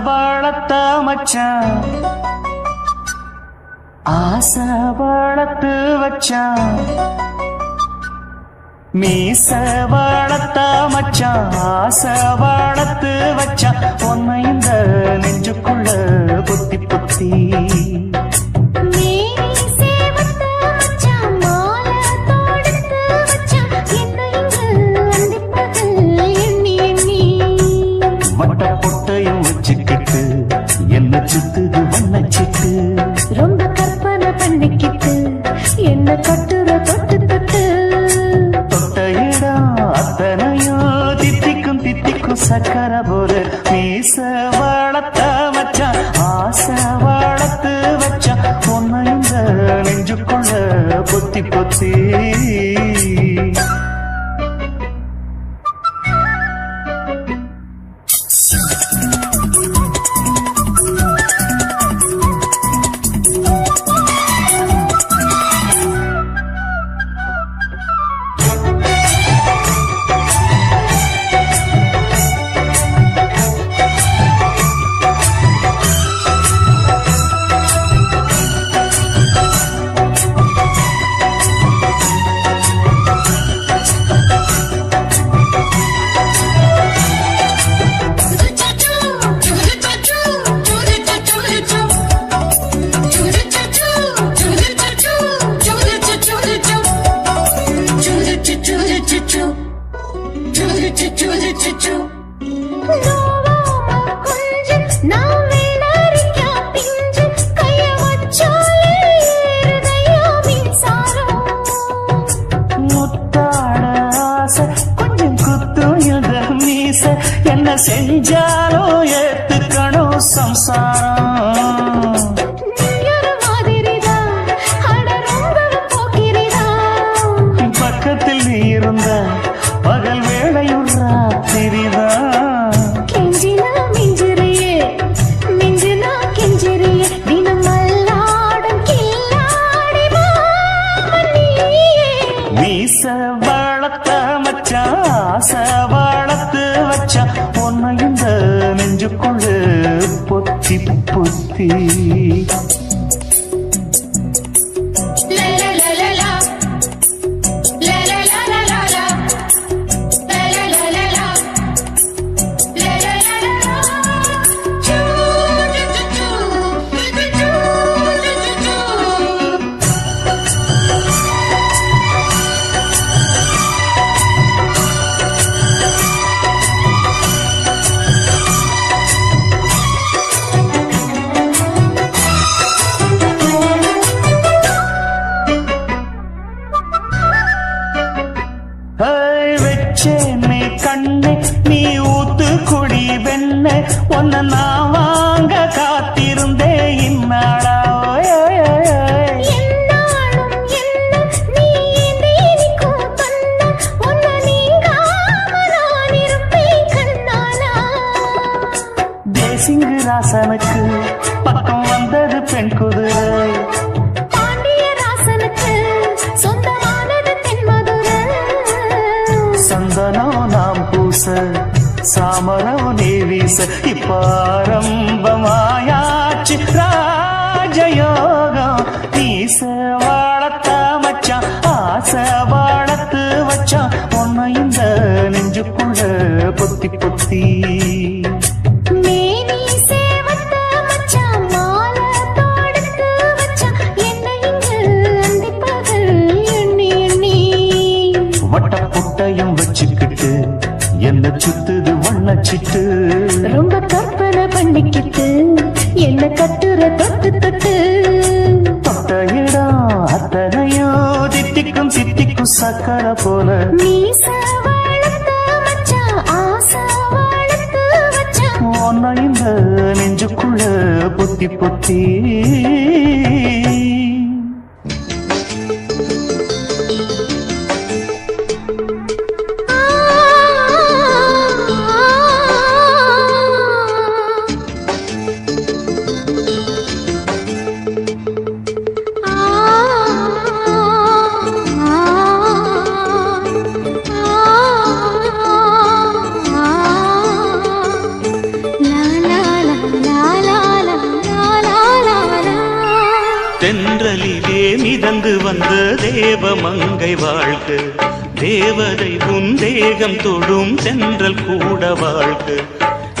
வளர்த்த மச்சான் ஆசை வளர்த்து வச்சான் மீச வளர்த்த மச்சான் ஆசை வளர்த்து வச்சான் உன்னை இந்த நெஞ்சுக்குள்ள புத்தி புத்தி என்ன சுத்துது வண்ணச்சிட்டு ரொம்ப கற்பனை பண்ணிக்கிட்டு என்ன கட்டுற தொட்டு தொட்டு தொட்ட இடம் அத்தனையும் தித்திக்கும் தித்திக்கும் சக்கர போல மீச வளர்த்த மச்சான் ஆசை வளர்த்து வச்சான் உன்னை இந்த நெஞ்சுக்குள்ள பொத்தி பொத்தி என்ன செஞ்சாலும் ஏத்துக்கணும் சம்சாரம் பக்கத்தில் நீ இருந்த பகல் வேளையும் ராத்திரிதான் கெஞ்சினா மிஞ்சிறியே மிஞ்சினா கெஞ்சிறியே தினம் மல்லாடும் கில்லாடி மீச வளர்த்த மச்சான் ஆசை வளர்த்து வச்சான் உன்னை இந்த நெஞ்சுக்குள்ள பொத்தி பொத்தி வச்சேனே கண்ணே நீ ஊத்து குடி வெண்ண உன்னை நான் வாங்க காத்திருந்தே இந்நாளா தேசிங்கு ராசனுக்கு பக்கம் வந்தது பெண் குதிரை சந்தனம் நாம் பூச சாமரம் நீ வீச இப்பாரம்பமாயாச்சு ராஜயோகம் நீச வளர்த்த மச்சான் ஆசை வளர்த்து வச்சான் உன்னை இந்த நெஞ்சுக்குள்ள பொத்தி பொத்தி வட்டப்புட்டையும் வச்சுக்கிட்டு என்ன சுத்துது வண்ணச்சிட்டு ரொம்ப கற்பனை பண்ணிக்கிட்டு என்ன கட்டுற தொட்டு தொட்டு தொட்ட இடம் அத்தனையோ தித்திக்கும் தித்திக்கும் சக்கர போல மீச வளர்த்த மச்சான் ஆசை வளர்த்து வச்சான் உன்னை இந்த நெஞ்சுக்குள்ள பொத்தி பொத்தி தென்றலிலே மிதந்து வந்த தேவ மங்கை வாழ்க, தேவதை உன் தேகம் தொடும் தென்றல் கூட வாழ்க.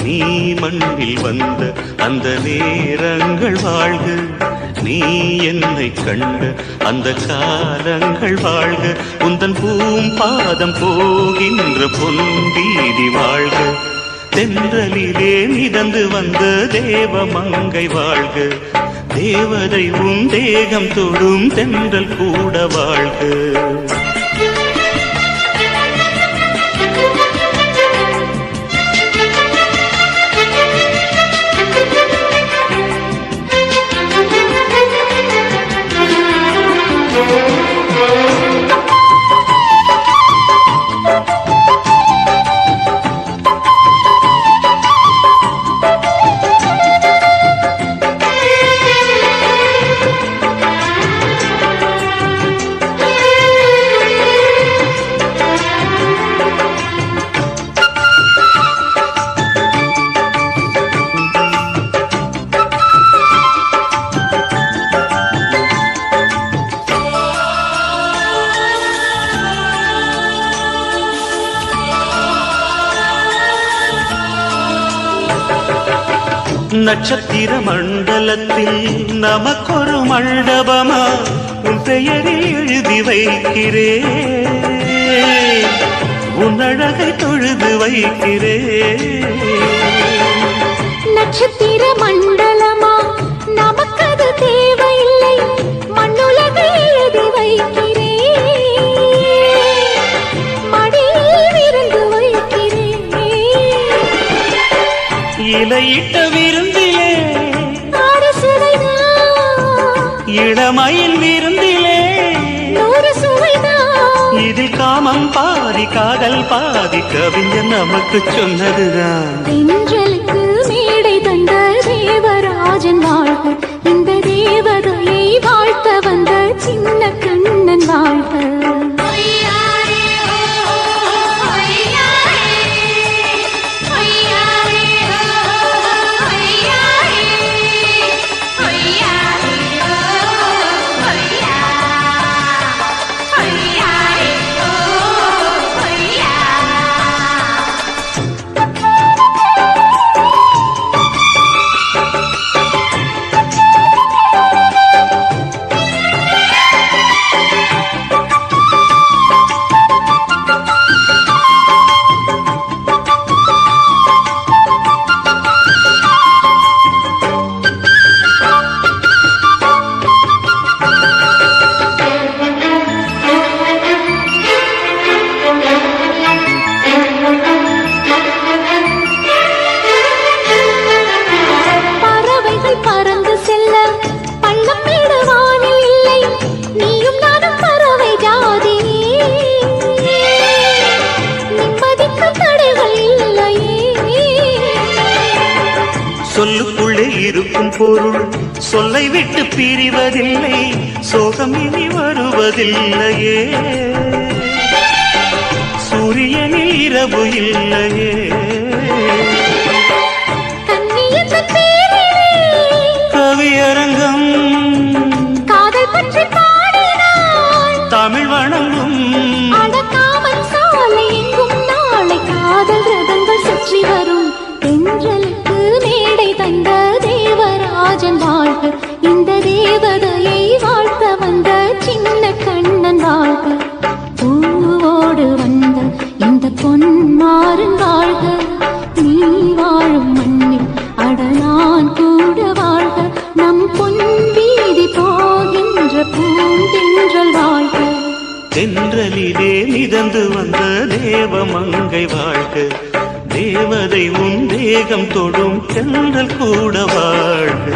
நீ மண்ணில் வந்த அந்த நேரங்கள் வாழ்க, நீ என்னை கண்ட அந்த காலங்கள் வாழ்க. உந்தன் பூம்பாதம் போகின்ற பொன்வீதி வாழ்க, தென்றலிலே மிதந்து வந்த தேவ மங்கை வாழ்க, தேவதை உன் தேகம் தொடும் தென்றல் கூட வாழ்க. நட்சத்திர மண்டலத்தில் நமக்கொரு மண்டபமா உன் பெயரில் எழுதி வைக்கிறேன், உன் அழகை தொழுது வைக்கிறேன். நட்சத்திர மண்டலமா நமக்கது தேவையில்லை, மண்ணுலகை எழுதி வைக்கிறேன், மடியில் விருந்து வைக்கிறேன். இலையிட்ட விருந்திலே இளமயில் விருந்திலே இதில் காமம் பாதி காதல் பாதி கவிஞர் நமக்கு சொன்னதுதான். தென்றலுக்கு மேடை தந்த தேவராஜன் வாழ்க, இந்த தேவதையை வாழ்த்த வந்த சின்ன கண்ணன் வாழ்க. சொல்லுக்குள்ளே இருக்கும் பொருள் சொல்லை விட்டு பிரிவதில்லை, சோகம் இனி வருவதில்லையே, சூரியனில் இரவு இல்லையே. கவியரங்கம் காதல் பற்றி பாடினாள், தமிழ் வணங்கும் அடக்காமல் சாலை எங்கும் நாளை காதல் ரதங்கள் சுற்றி வரும். தென்றலுக்கு மேடை தந்த தேவராஜன் வாழ்க, இந்த தேவதையை வாழ்த்த வந்த சின்ன கண்ணன் வாழ்க. பூவோடு வந்த இந்த பொன்மாறன் வாழ்க, நீ வாழும் மண்ணில் அடனான் கூட வாழ்க. நம் பொன் வீதி போகின்ற பூந்தென்றல் வாழ்க, தென்றலிலே மிதந்து வந்த தேவ மங்கை வாழ்க, தேவதை உன் தேகம் தொடும் தென்றல் கூட வாழ்க.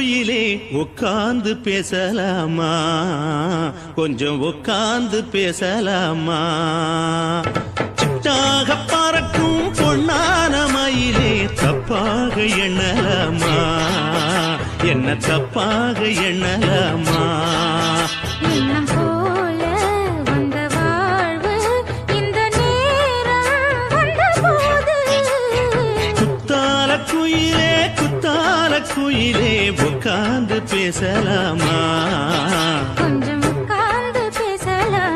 குயிலே உட்கார்ந்து பேசலாமா, கொஞ்சம் உட்கார்ந்து பேசலாமா. சிட்டாக பறக்கும் பொன்னான மயிலே தப்பாக எண்ணலாமா, என்ன தப்பாக எண்ணலாமா. எண்ணம் போல வந்த வாழ்வு இந்த நேரம் வந்தபோது குத்தால குயிலே குத்தால குயிலே உட்கார்ந்து பேசலாமா, கொஞ்சம் உட்கார்ந்து பேசலாமா.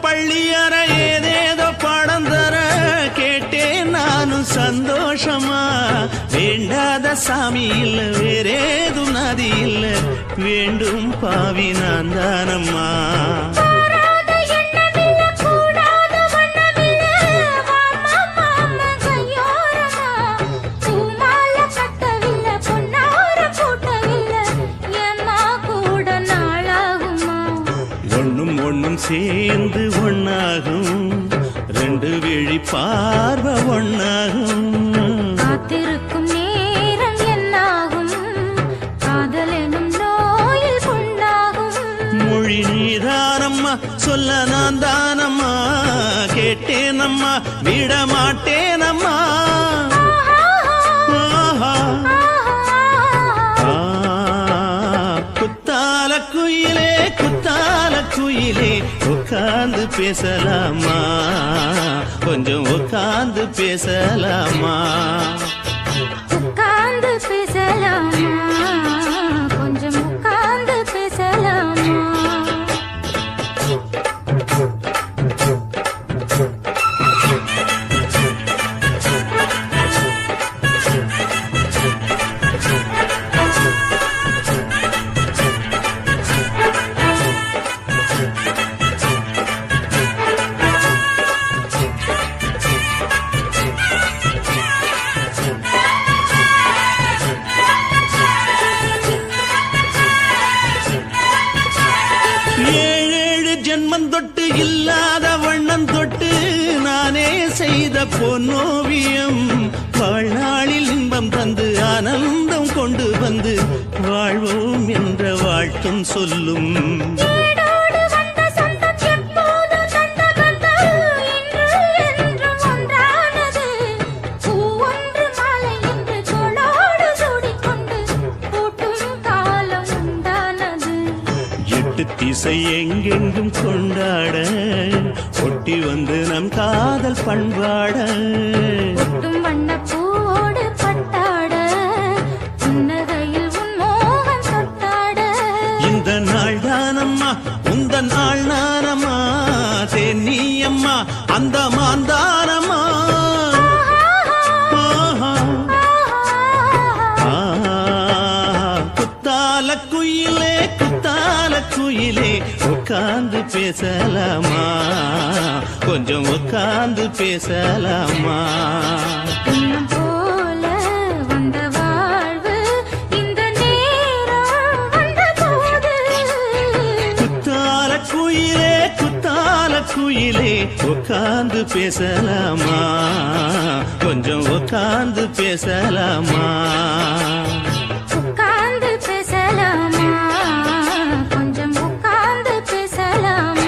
பள்ளியற ஏதேதோ படம் தர கேட்டேன் நானும் சந்தோஷமா. வேண்டாத சாமி இல்ல வேறேதும் நதி இல்ல, வேண்டும் பாவி நான் தானம்மா. கூடாத எண்ணமில்ல கூடாத வண்ணமில்ல மாமா மாமா கையோரமா. பூமால கட்டவில்லை பொன்னார கூட்டவில்லை ஏம்மா கூட நாளாகுமா. ஒண்ணும் ஒண்ணும் சேர்ந்து ஒண்ணாகும், ரெண்டு விழி பார்வை ஒண்ணாகும். காத்திருக்கும் நேரம் என்னாகும், காதல் எனும் நோயில் புண்ணாகும். மொழி நீதானம்மா சொல்ல நான் தானம்மா, கேட்டேனம்மா விட மாட்டேனம்மா. ஆஹா. குத்தால குயிலே குத்தால குயிலே உட்கார்ந்து பேசலாமா, கொஞ்சம் உட்கார்ந்து பேசலாமா. உட்கார்ந்து பேசலாமா, கொஞ்சம் உட்கார்ந்து பேசலாமா. ஏழேழு ஜென்மம் தொட்டு இல்லாத வண்ணம் தொட்டு நானே செய்த பொன்னோவியம், வாழ்நாளில் இன்பம் தந்து ஆனந்தம் கொண்டு வந்து வாழ்வோம் என்ற வாழ்த்தும் சொல்லும். ஏடோடு வந்த சொந்தம் எப்போதும் தந்த பந்தம் இன்று என்றும் ஒன்றானது. பூ ஒன்று மாலை என்று தோளோடு சூடிக்கொண்டு பூட்டும் காலம் உண்டானது. எட்டு திசை எங்கெங்கும் கொண்டாட ஒட்டி வந்து நம் காதல் பண்பாட. ஒட்டும் வண்ணப்பூவோடு பட்டாட புன்னகையில் உன் மோகம் தொட்டாட. இந்த நாள் தானம்மா உந்த நாள் நானம்மா, தேனியம்மா அந்த மாந்தானம்மா. ஆஹா. குத்தால குயிலே குத்தால குயிலே உட்கார்ந்து பேசலாமா, கொஞ்சம் உட்கார்ந்து பேசலாமா. எண்ணம் போல வந்த வாழ்வு இந்த நேரம் வந்தபோது குத்தால குயிலே குத்தால குயிலே உட்கார்ந்து பேசலாமா, கொஞ்சம் உட்கார்ந்து பேசலாமா. உட்கார்ந்து பேசலாமா, கொஞ்சம் உட்கார்ந்து பேசலாமா.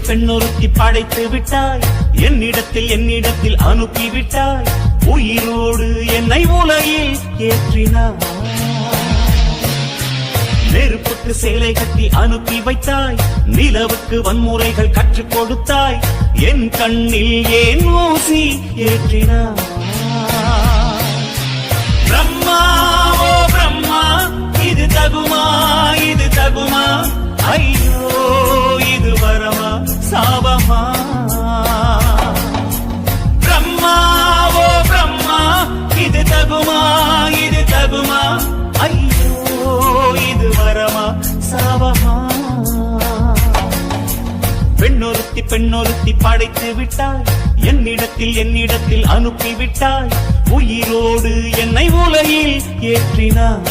பெண்ணொருத்தி படைத்து விட்டாய், என்னிடத்தில் அனுப்பி விட்டாய். உயிரோடு என்னை உலகில் ஏற்றினாய். நெருப்புக்கு சேலை கட்டி அனுப்பி வைத்தாய், நிலவுக்கு வன்முறைகள் கற்றுக் கொடுத்தாய், என் கண்ணில் ஏன் ஊசி ஏற்றினாய்? பிரம்மா ஓ பிரம்மா, இது தகுமா, இது தகுமா? ஐயோ இது வரமா சாபமா? பிரம்மா ஓ பிரம்மா, இது தகுமா, இது தகுமா? ஐயோ இது வரமா சாபமா? பெண்ணொருத்தி பெண்ணொருத்தி படைத்து விட்டாய், என்னிடத்தில் அனுப்பி விட்டாய், உயிரோடு என்னை உலகில் ஏற்றினாய்.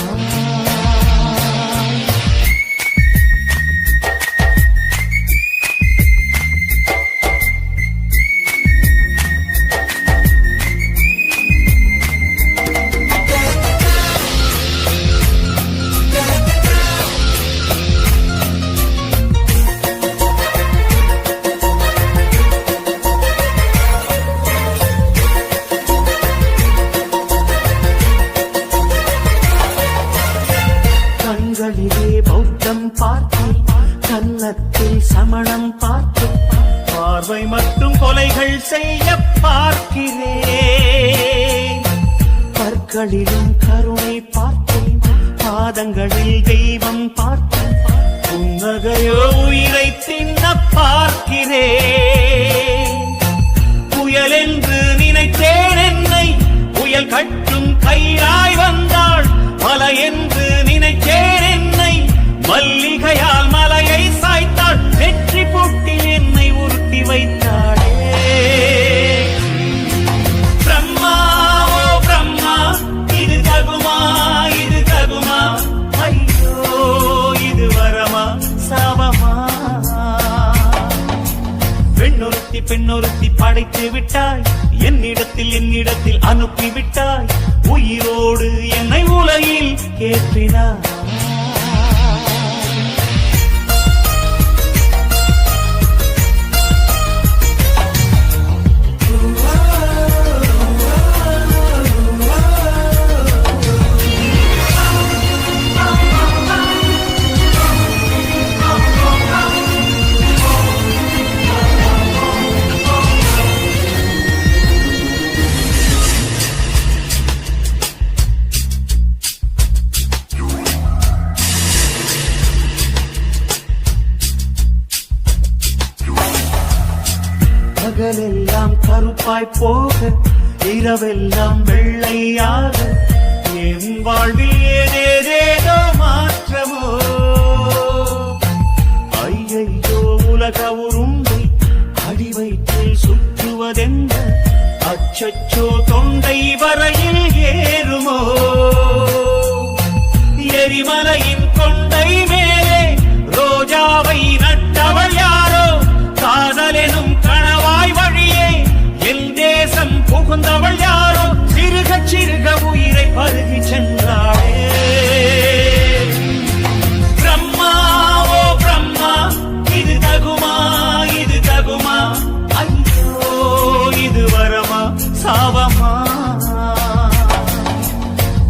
கண்களிலே பௌத்தம் பார்த்தேன், கன்னத்தில் சமணம் பார்த்தேன், பார்வை மட்டும் கொலைகள் செய்ய பார்க்கிறேன். பற்களிலும் கருணை பார்த்தேன், பாதங்களில் தெய்வம் பார்த்தேன், புன்னகையோ உயிரை தின்ன பார்க்கிறேன். புயல் என்று நினைத்தேன் என்னை, புயல் கட்டும் கயிறாய் வந்தாள், மலை என்று நினைத்தேன் என்னை, மல்லிகையால் மலையை சாய்த்தாள், வெற்றி பூட்டில் என்னை உருட்டி வைத்தாளே. பிரம்மா ஓ பிரம்மா, இது தகுமா, இது தகுமா? ஐயோ இது வரமா சாபமா? பெண்ணொருத்தி பெண்ணொருத்தி படைத்து விட்டாய், என்னிடத்தில் அனுப்பி விட்டாய், உயிரோடு என்னை உலகில் ஏற்றினாய். பகலெல்லாம் கருப்பாய் போக, இரவெல்லாம் வெள்ளையாக, என் வாழ்வில் ஏதேதேதோ மாற்றமோ. ஐயையோ உலக உருண்டை அடிவயிற்றில் சுற்றுவதென்ன, அச்சச்சோ தொண்டை வரையில் ஏறுமோ. எரிமலையின் கொண்டை மேலே ரோஜாவை நட்டவள் யாரோ, காதலெனும் கணவாய் வழியே என் தேசம் புகுந்தவள் யாரோ, சிறுக சிறுக உயிரை பருகி சென்றாளே. பிரம்மா ஓ பிரம்மா, இது தகுமா, இது தகுமா? ஐயோ இது வரமா சாபமா?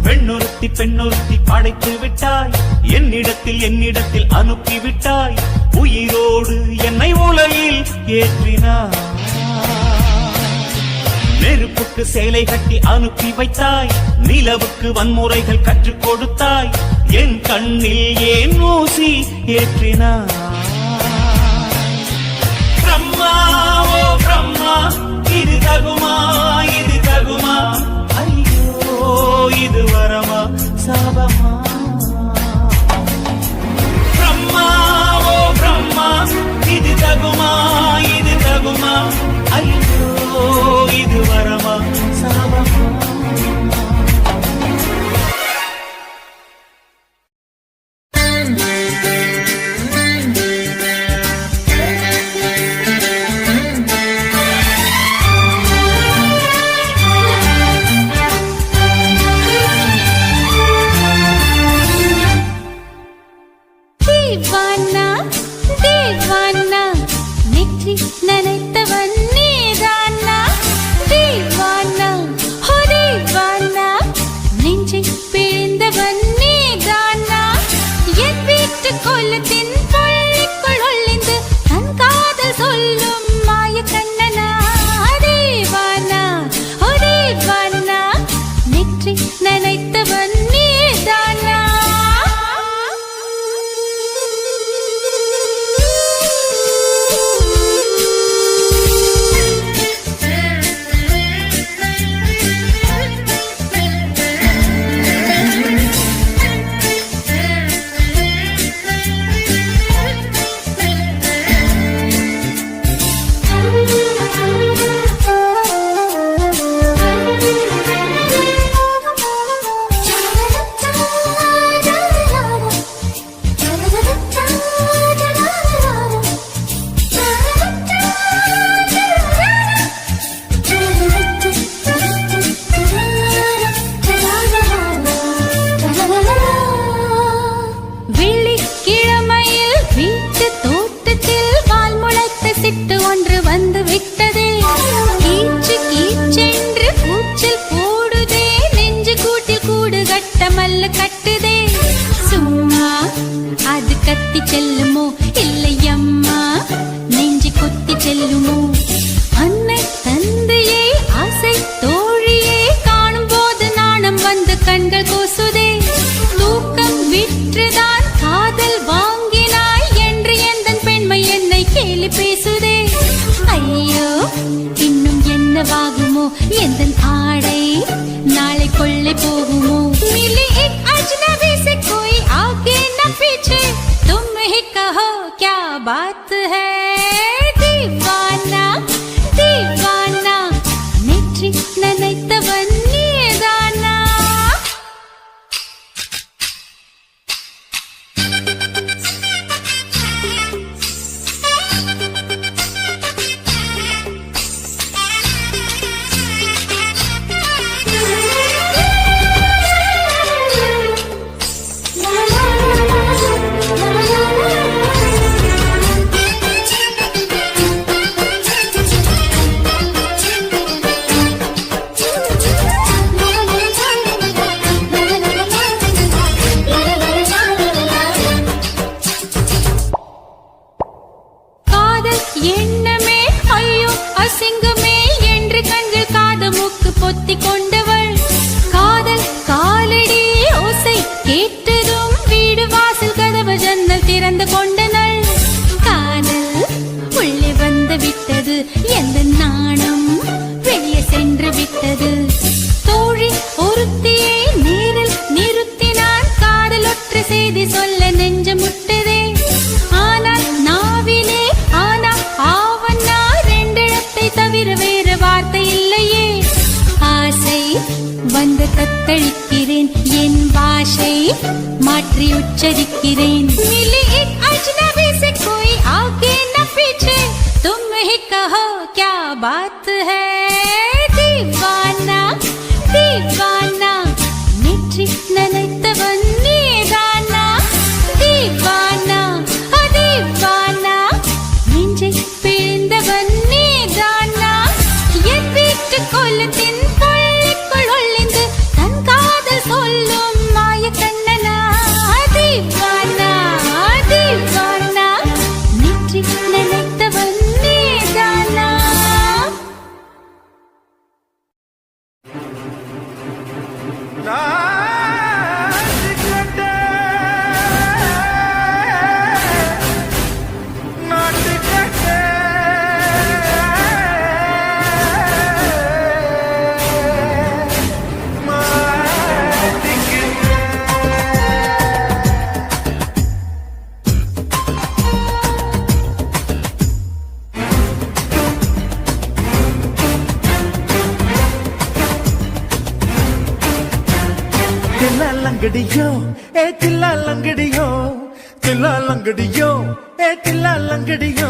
பெண்ணொருத்தி படைத்து விட்டாய், என்னிடத்தில் அனுப்பி விட்டாய், உயிரோடு என்னை உலகில் ஏற்றினாய். நெருப்புக்கு சேலை கட்டி அனுப்பி வைத்தாய், நிலவுக்கு வன்முறைகள் கற்றுக் கொடுத்தாய், என் கண்ணில் ஏன் ஊசி ஏற்றினாய்? பிரம்மா ஓ பிரம்மா, இது தகுமா, இது தகுமா? ஐயோ இது வரமா சாபமா? பிரம்மா ஓ பிரம்மா, இது தகுமா, இது தகுமா? ஐயோ இது வரமா சாபமா? என்னவாகுமோ எந்த ஆடை நாளை கொள்ளை போகுமோ मिली एक अजनबी से कोई आगे न पीछे तुम ही कहो क्या बात है दीवाना दीवाना नेற்றி நினைத்தவன் நீதானா எண்ணமே ஐயோ அசிங்கமே என்று கண்கள் காது மூக்கு பொத்தி கொண்டவள் காதல் காலடி ஓசை கேட்டதும் வீடு வாசல் கதவு ஜன்னல் திறந்து கொண்டனள் காதல் உள்ளே வந்து விட்டது எந்த நாணம் வெளியே சென்று விட்டது தோழி ஒருத்தியை நேரில் நிறுத்தினான் காதல் ஒற்றை செய்தி சொல்ல நெஞ்சு முட்டதே ஆனால் நாவிலே ஆனா ஆவன்னா ரெண்டிடத்தை தவிர வேறு வார்த்தை இல்லையே ஆசை வந்து தத்தளிக்கிறேன் என் பாஷை மாற்றி உச்சரிக்கிறேன் मिली एक अजनबी से कोई आगे न पीछे तुम ही कहो क्या बात है दीवाना दीवाना नेற்றி நினைத்தவன் நீதானா दीवाना दीवाना நெஞ்சை பிழிந்தவன் நீதானா என் வீட்டு கொல்லத்தின் பள்ளிக்குள் ஒளிந்து தன் காதல் சொல்லும் மாய கண்ணனா दीवाना दीवाना நெற்றி நினைத்தவன் நீதானா லங்கடியோ ஏ தில்லா லங்கடியோ தில்லா லங்கடியோ ஏ தில்லா லங்கடியோ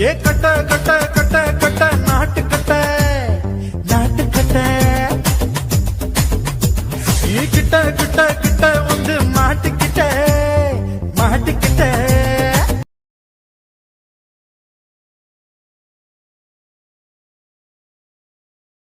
ஏ கட்ட கட்ட கட்ட கட்ட நாட்டு கட்ட நாட்டு கட்ட கிட்ட கிட்ட கிட்ட வந்து மாட்டிக்கிட்ட